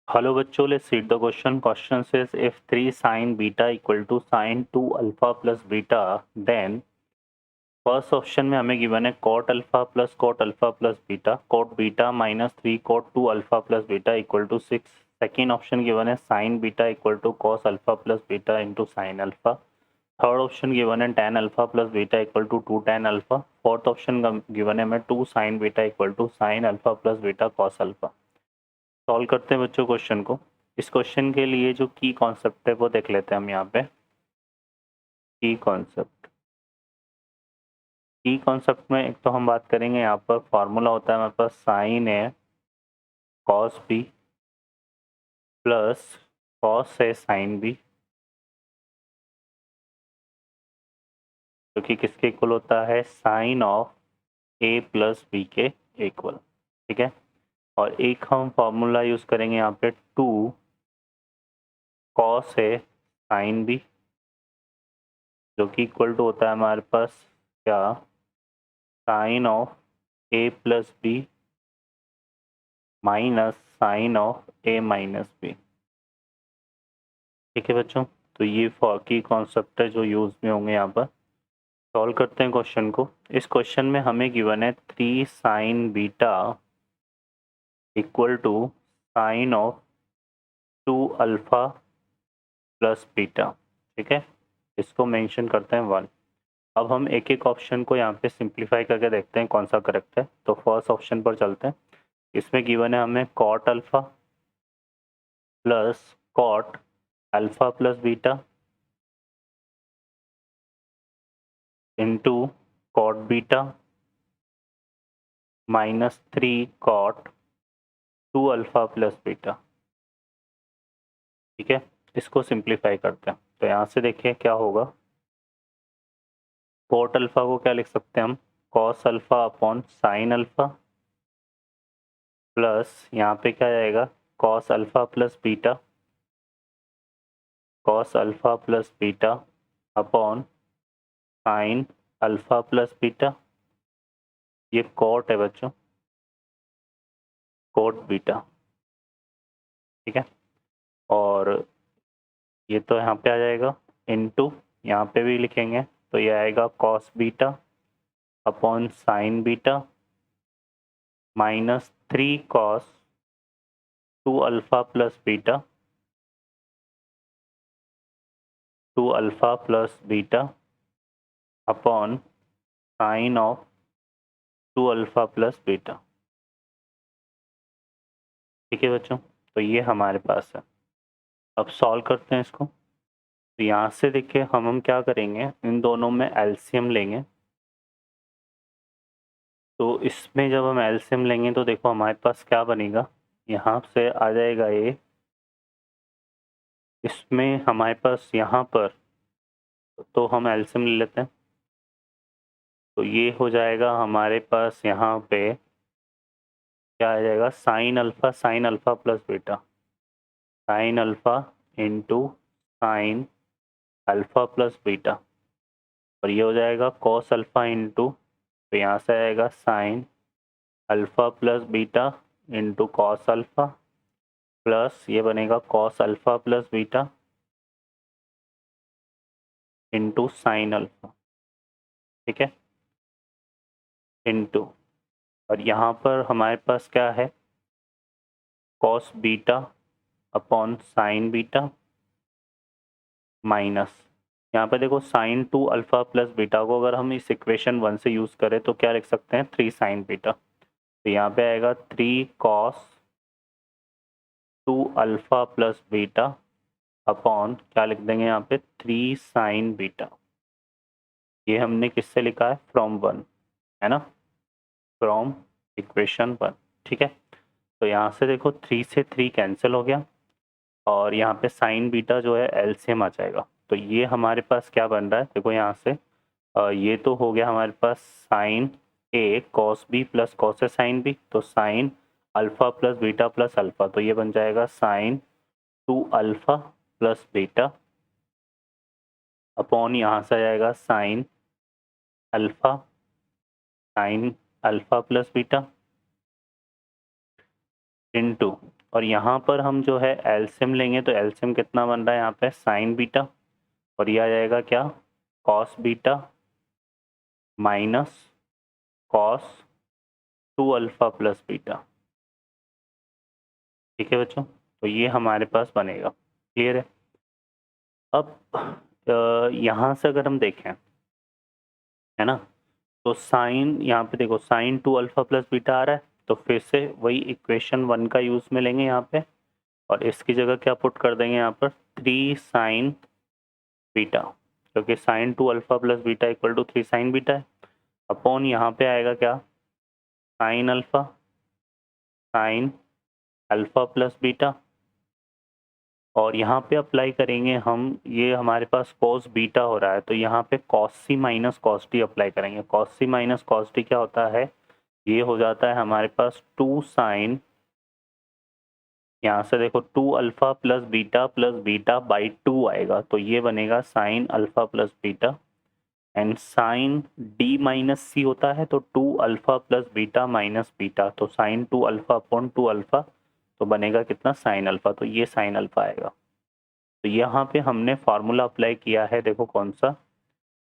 Hello बच्चों, let's read the question. Question says if 3 sin beta equal to sin 2 alpha plus beta, then first option में हमें given है cot alpha plus beta, cot beta minus 3 cot 2 alpha plus beta equal to 6. Second option given है sin beta equal to cos alpha plus beta into sin alpha. Third option given है tan alpha plus beta equal to 2 tan alpha. Fourth option given है हमें 2 sin beta equal to sin alpha plus beta cos alpha. Solve करते हैं बच्चों question को। इस question के लिए जो की कॉन्सेप्ट है वो देख लेते हैं हम यहाँ पे। की कॉन्सेप्ट में एक तो हम बात करेंगे, यहाँ पर फॉर्मूला होता है हमारे पास साइन है कॉस बी प्लस कॉस है साइन बी, जो कि किसके इक्वल होता है, sine of A plus B के इक्वल। ठीक है, और एक हम फॉर्मूला यूज करेंगे यहाँ पे 2 कॉस है साइन बी, जो कि इक्वल टू होता है हमारे पास क्या, sine of A plus B minus sine of A minus B. ठीक है बच्चों, तो ये की कॉन्सेप्ट है जो यूज में होंगे यहाँ पर। सॉल्व करते हैं क्वेश्चन को। इस क्वेश्चन में हमें गिवन है 3 sine beta equal to sine of 2 alpha plus beta. ठीक है, इसको मेंशन करते हैं 1। अब हम एक एक ऑप्शन को यहाँ पे सिंप्लीफाई करके देखते हैं कौन सा करेक्ट है। तो फर्स्ट ऑप्शन पर चलते हैं। इसमें गिवन है हमें cot alpha plus cot alpha plus beta into cot beta minus 3 cot 2 alpha plus beta. ठीक है, इसको सिंप्लीफाई करते हैं। तो यहाँ से देखिए क्या होगा, कॉट अल्फा को क्या लिख सकते हैं हम, cos alpha upon sine alpha plus यहाँ पे क्या जाएगा, cos alpha plus beta, cos alpha plus beta upon sine alpha plus beta. ये कॉट है बच्चों, कॉट बीटा। ठीक है, और ये तो यहाँ पे आ जाएगा इनटू, यहाँ पे भी लिखेंगे तो ये आएगा cos beta upon sine beta minus 3 cos 2 alpha plus beta, 2 alpha plus beta upon sine of 2 alpha plus beta. ठीक है बच्चों, तो ये हमारे पास है। अब सॉल्व करते हैं इसको। तो यहाँ से देखिए हम क्या करेंगे, इन दोनों में एलसीएम लेंगे। तो इसमें जब हम एलसीएम लेंगे तो देखो हमारे पास क्या बनेगा, यहाँ से आ जाएगा ये, इसमें हमारे पास यहाँ पर, तो हम एलसीएम ले लेते हैं। तो ये हो जाएगा हमारे पास यहाँ पे क्या आ जाएगा, sine alpha plus beta, sine alpha into sine alpha plus beta, और ये हो जाएगा कॉस अल्फा इंटू, तो यहाँ से आएगा sign alpha plus beta into cos alpha plus ये बनेगा cos alpha plus beta into sine alpha. ठीक है, इंटू, और यहाँ पर हमारे पास क्या है, cos beta upon sine beta minus, यहाँ पे देखो साइन 2 अल्फा प्लस बीटा को अगर हम इस इक्वेशन 1 से यूज़ करें तो क्या लिख सकते हैं, 3 साइन बीटा। तो यहाँ पे आएगा 3 cos 2 alpha plus beta upon क्या लिख देंगे यहाँ पे, 3 साइन बीटा। ये हमने किससे लिखा है, फ्रॉम 1, है ना, फ्रॉम इक्वेशन 1। ठीक है, तो यहाँ से देखो 3 से 3 कैंसिल हो गया, और यहाँ पे साइन बीटा जो है एलसीएम आ जाएगा। तो ये हमारे पास क्या बन रहा है, देखो यहाँ से ये तो हो गया हमारे पास sine A cos B plus cos A sine B, तो sine alpha plus beta plus alpha, तो ये बन जाएगा sine 2 alpha plus beta upon यहाँ से आ जाएगा sine alpha plus beta into और यहाँ पर हम जो है एलसीएम लेंगे तो एलसीएम कितना बन रहा है यहाँ पे साइन बीटा, और ये आ जाएगा क्या cos beta minus cos 2 alpha plus beta. ठीक है बच्चों, तो ये हमारे पास बनेगा। क्लियर है। अब यहाँ से अगर हम देखें, है ना, तो साइन यहाँ पे देखो साइन 2 अल्फा प्लस बीटा आ रहा है, तो फिर से वही इक्वेशन 1 का यूज़ में लेंगे यहाँ पे, और इसकी जगह क्या पुट कर देंगे यहाँ पर 3 साइन बीटा, क्योंकि sine 2 alpha plus beta equal to 3 sine beta है, अपॉन यहाँ पे आएगा क्या साइन अल्फा प्लस बीटा, और यहाँ पे अप्लाई करेंगे हम, ये हमारे पास कॉस बीटा हो रहा है तो यहाँ पे कॉस सी माइनस कॉस डी अप्लाई करेंगे। कॉस सी माइनस कॉस डी क्या होता है, ये हो जाता है हमारे पास 2 साइन, यहाँ से देखो 2 अल्फा प्लस बीटा बाई 2 आएगा, तो ये बनेगा sine alpha plus beta, and sine D minus C होता है तो 2 alpha plus beta minus beta, तो साइन 2 अल्फा अपॉन 2 अल्फा, तो बनेगा कितना साइन अल्फा, तो ये साइन अल्फा आएगा। तो यहाँ पे हमने फार्मूला अप्लाई किया है, देखो कौन सा,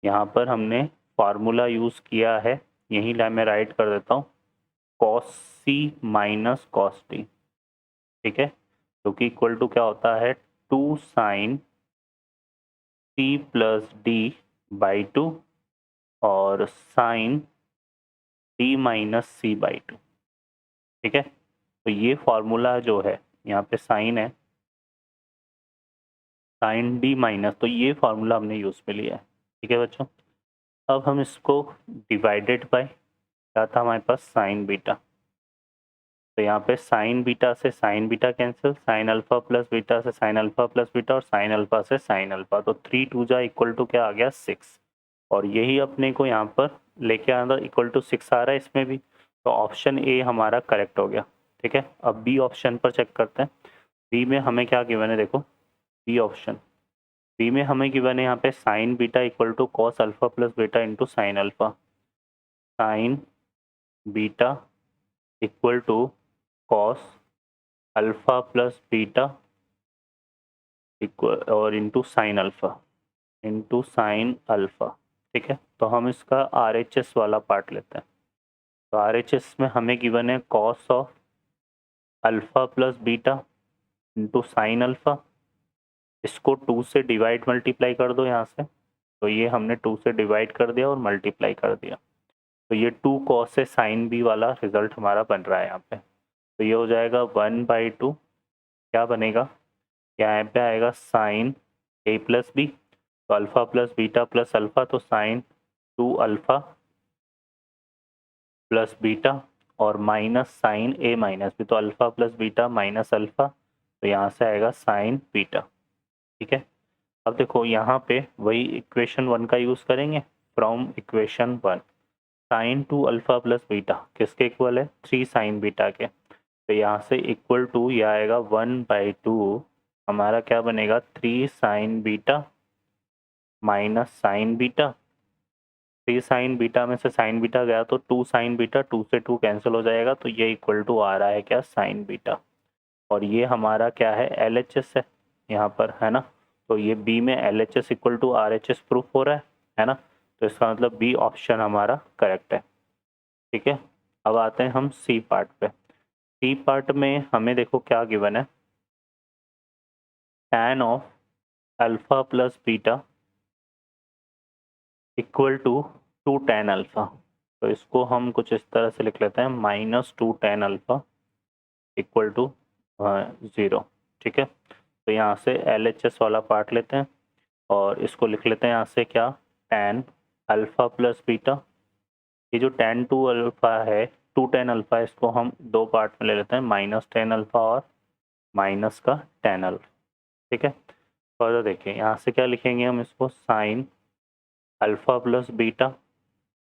यहाँ पर हमने फार्मूला यूज़ किया है, यही लाइन में राइट कर देता हूँ, कॉस सी माइनस कॉस डी। ठीक है, जो कि इक्वल टू क्या होता है 2 sine C plus D by 2 और sine D minus C by 2। ठीक है, तो ये फार्मूला जो है यहाँ पे साइन है साइन डी माइनस, तो ये फार्मूला हमने यूज़ में लिया है। ठीक है बच्चों, अब हम इसको डिवाइडेड बाय क्या था हमारे पास साइन बीटा, तो यहाँ पे साइन बीटा से sign beta cancel, sign alpha plus beta से साइन अल्फा प्लस बीटा, और साइन अल्फा से साइन अल्फा, तो 3 2 जा इक्वल टू क्या आ गया 6, और यही अपने को यहाँ पर लेके आना इक्वल टू 6 आ रहा है इसमें भी, तो ऑप्शन ए हमारा करेक्ट हो गया। ठीक है, अब बी ऑप्शन पर चेक करते हैं, बी में हमें क्या गिवन है, देखो बी ऑप्शन, बी में हमें गिवन है यहाँ पे sine beta equal to cos alpha plus beta into sine alpha, sine beta equal to cos alpha plus beta equal और इंटू साइन अल्फा। ठीक है, तो हम इसका RHS वाला पार्ट लेते हैं, तो RHS में हमें गिवन है cos of alpha plus beta into sine alpha, इसको 2 से डिवाइड मल्टीप्लाई कर दो यहाँ से, तो ये हमने 2 से डिवाइड कर दिया और मल्टीप्लाई कर दिया, तो ये 2 कॉस से साइन बी वाला रिजल्ट हमारा बन रहा है यहाँ पे, तो ये हो जाएगा 1/2, क्या बनेगा यहाँ पे आएगा साइन ए प्लस बी, तो alpha plus beta plus alpha, तो साइन 2 अल्फा प्लस बीटा और माइनस साइन ए माइनस बी, तो alpha plus beta minus alpha, तो यहाँ से आएगा साइन बीटा। ठीक है, अब देखो यहाँ पे वही इक्वेशन 1 का यूज़ करेंगे, from equation 1 sine 2 alpha plus beta किसके इक्वल है 3 साइन बीटा के, तो यहाँ से इक्वल टू यह आएगा 1/2, हमारा क्या बनेगा 3 sine beta minus sign beta, 3 sine beta में से साइन बीटा गया तो 2 साइन बीटा, 2 से 2 कैंसिल हो जाएगा, तो ये इक्वल टू आ रहा है क्या साइन बीटा, और ये हमारा क्या है LHS है यहाँ पर, है ना, तो ये बी में LHS equal to RHS proof हो रहा है ना, तो इसका मतलब बी ऑप्शन हमारा करेक्ट है। ठीक है, अब आते हैं हम सी पार्ट पे, सी पार्ट में हमें देखो क्या गिवन है, tan of alpha plus beta equal to 2 tan alpha, तो इसको हम कुछ इस तरह से लिख लेते हैं -2 tan अल्फा इक्वल टू 0। ठीक है, तो यहाँ से LHS वाला पार्ट लेते हैं और इसको लिख लेते हैं यहाँ से क्या tan अल्फा प्लस बीटा, ये जो tan 2 अल्फा है 2 tan अल्फा, इसको हम दो पार्ट में ले लेते हैं, माइनस tan अल्फा और माइनस का tan अल्फा। ठीक है, फर्दर देखिए यहाँ से क्या लिखेंगे हम इसको sign alpha plus beta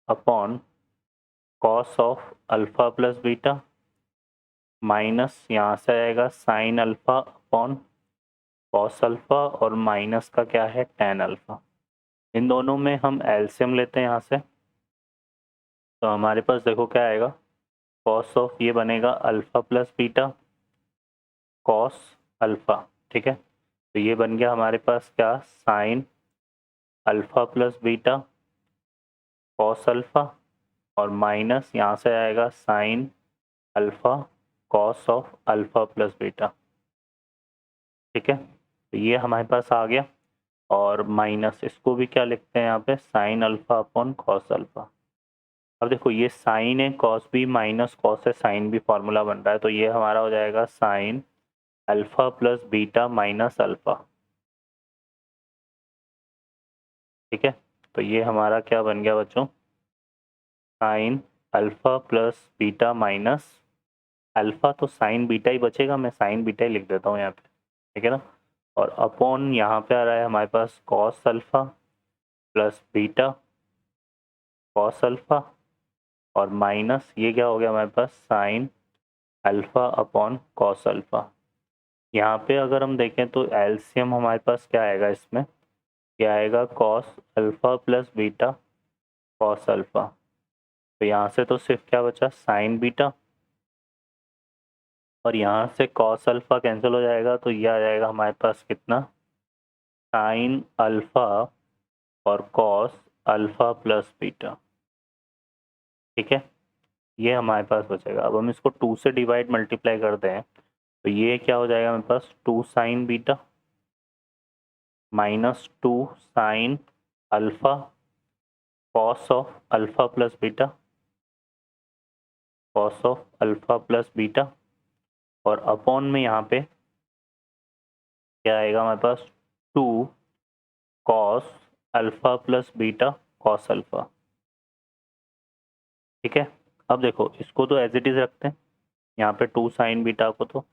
upon cos of alpha plus beta minus यहाँ से आएगा sine alpha upon cos alpha और माइनस का क्या है tan अल्फा, इन दोनों में हम एलसीएम लेते हैं यहाँ से, तो हमारे पास देखो क्या आएगा कॉस ऑफ ये बनेगा alpha plus beta cos alpha. ठीक है, तो ये बन गया हमारे पास क्या, sign alpha plus beta cos alpha, और माइनस यहाँ से आएगा sine alpha cos of alpha plus beta. ठीक है, तो ये हमारे पास आ गया, और माइनस इसको भी क्या लिखते हैं यहाँ पे, sign alpha upon cos alpha. अब देखो ये साइन है, कॉस भी माइनस कॉस है, साइन भी फॉर्मूला बन रहा है, तो ये हमारा हो जाएगा sine alpha plus beta minus alpha. ठीक है, तो ये हमारा क्या बन गया बच्चों, sign alpha plus beta minus alpha, तो साइन बीटा ही बचेगा, मैं साइन बीटा ही लिख देता हूँ यहाँ पे। ठीक है ना, और अपॉन यहाँ पे आ रहा है हमारे पास cos alpha plus beta cos alpha, और माइनस ये क्या हो गया हमारे पास, sine alpha upon cos alpha. यहाँ पे अगर हम देखें तो एलसीएम हमारे पास क्या आएगा इसमें, क्या आएगा cos alpha plus beta cos alpha. तो यहाँ से तो सिर्फ क्या बचा, साइन बीटा, और यहाँ से कॉस अल्फ़ा कैंसिल हो जाएगा, तो ये आ जाएगा हमारे पास कितना, साइन अल्फ़ा और कॉस अल्फ़ा प्लस बीटा। ठीक है, ये हमारे पास बचेगा। अब हम इसको 2 से डिवाइड मल्टीप्लाई करते हैं, तो ये क्या हो जाएगा हमारे पास, 2 sine beta minus 2 sine alpha cos of alpha plus beta cos of alpha plus beta, और अपॉन में यहाँ पे क्या आएगा हमारे पास, 2 cos alpha plus beta cos alpha. ठीक है, अब देखो इसको तो एज इट इज़ रखते हैं, यहाँ पे 2 साइन बीटा को तो,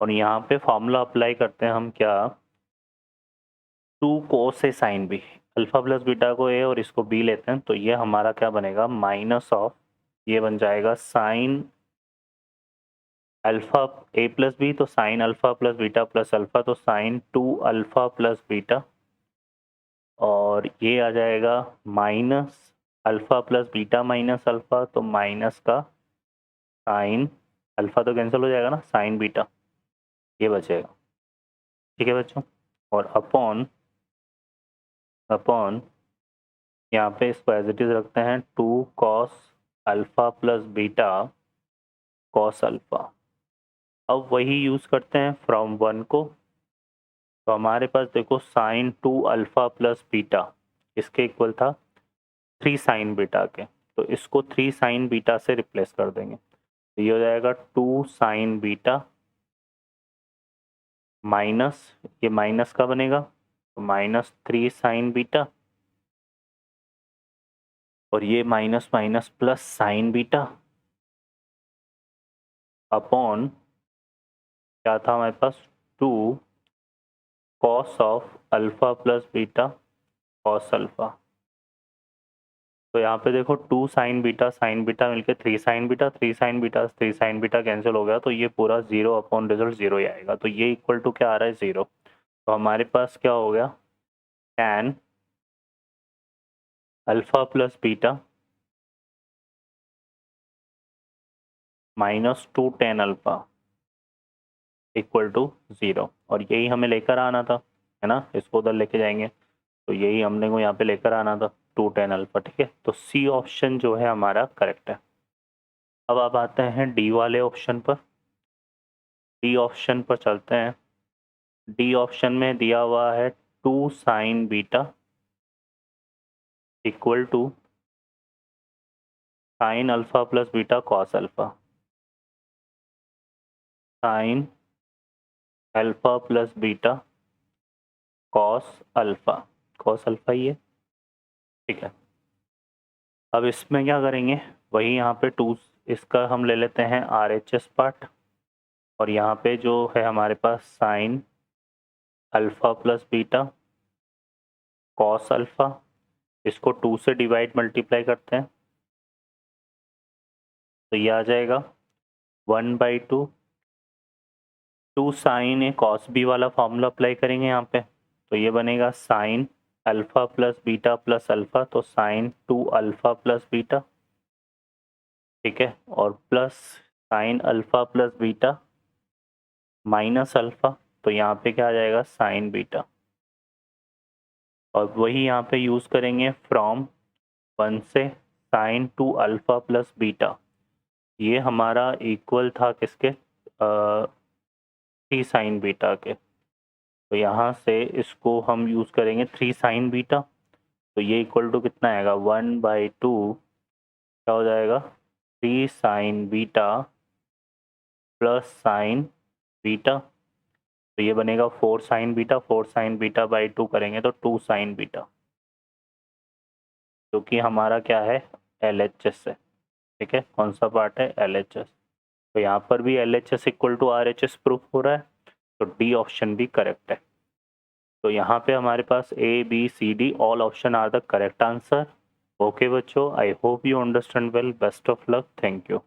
और यहाँ पे फॉर्मूला अप्लाई करते हैं हम क्या, 2 cos A sine B, alpha plus beta को ए और इसको बी लेते हैं, तो ये हमारा क्या बनेगा, माइनस ऑफ, ये बन जाएगा sine alpha A plus B, तो sine alpha plus beta plus alpha, तो साइन 2 अल्फ़ा प्लस बीटा, और ये आ जाएगा minus alpha plus beta minus alpha, तो माइनस का साइन अल्फ़ा तो कैंसिल हो जाएगा ना, साइन बीटा ये बचेगा। ठीक है बच्चों, और अपॉन अपॉन यहाँ पे इसको एज इट इज़ रखते हैं, 2 cos alpha plus beta cos alpha. अब वही यूज़ करते हैं फ्रॉम 1 को, तो हमारे पास देखो साइन 2 अल्फ़ा प्लस बीटा इसके इक्वल था 3 साइन बीटा के, तो इसको 3 साइन बीटा से रिप्लेस कर देंगे, तो ये हो जाएगा 2 साइन बीटा माइनस, ये माइनस का बनेगा तो माइनस 3 साइन बीटा, और ये minus minus plus sign beta, upon क्या था हमारे पास, 2 cos of alpha plus beta cos alpha. तो यहाँ पे देखो 2 साइन बीटा मिलके 3 sine beta, 3 sine beta cancel हो गया, तो ये पूरा 0 अपॉन रिजल्ट 0 ही आएगा, तो ये इक्वल टू क्या आ रहा है, 0। तो हमारे पास क्या हो गया, tan alpha plus beta minus 2 tan alpha equal to 0, और यही हमें लेकर आना था, है ना, इसको उधर लेके जाएंगे, तो यही हमने को यहाँ पे लेकर आना था 2 टैन अल्फ़ा। ठीक है, तो सी ऑप्शन जो है हमारा करेक्ट है। अब आप आते हैं डी वाले ऑप्शन पर, डी ऑप्शन पर चलते हैं। डी ऑप्शन में दिया हुआ है 2 sine beta equal to sine alpha plus beta cos alpha, sine alpha plus beta cos alpha ही है। ठीक है, अब इसमें क्या करेंगे, वही यहाँ पे 2 इसका हम ले लेते हैं RHS पार्ट, और यहाँ पे जो है हमारे पास sine alpha plus beta cos alpha, इसको 2 से डिवाइड मल्टीप्लाई करते हैं, तो ये आ जाएगा 1/2, 2 साइन ए कॉस बी वाला फॉर्मूला अप्लाई करेंगे यहाँ पे, तो ये बनेगा sign alpha plus beta plus alpha, तो साइन 2 अल्फ़ा प्लस बीटा। ठीक है, और plus sign alpha plus beta minus alpha, तो यहाँ पे क्या आ जाएगा साइन बीटा, और वही यहाँ पे यूज़ करेंगे फ्रॉम 1 से sign to alpha plus beta, ये हमारा इक्वल था किसके, 3 साइन बीटा के। तो यहाँ से इसको हम यूज़ करेंगे 3 साइन बीटा, तो ये इक्वल टू कितना आएगा 1/2, क्या हो जाएगा 3 sine beta plus sign beta, तो ये बनेगा 4 sign beta, 4 sign beta by 2 करेंगे तो 2 साइन बीटा, जो कि हमारा क्या है LHS है। ठीक है, कौन सा पार्ट है LHS। तो यहाँ पर भी LHS equal to RHS proof हो रहा है, तो डी ऑप्शन भी करेक्ट है। तो यहाँ पे हमारे पास ABCD all option are the correct answer. Okay बच्चों, I hope you understand well, best of luck, thank you.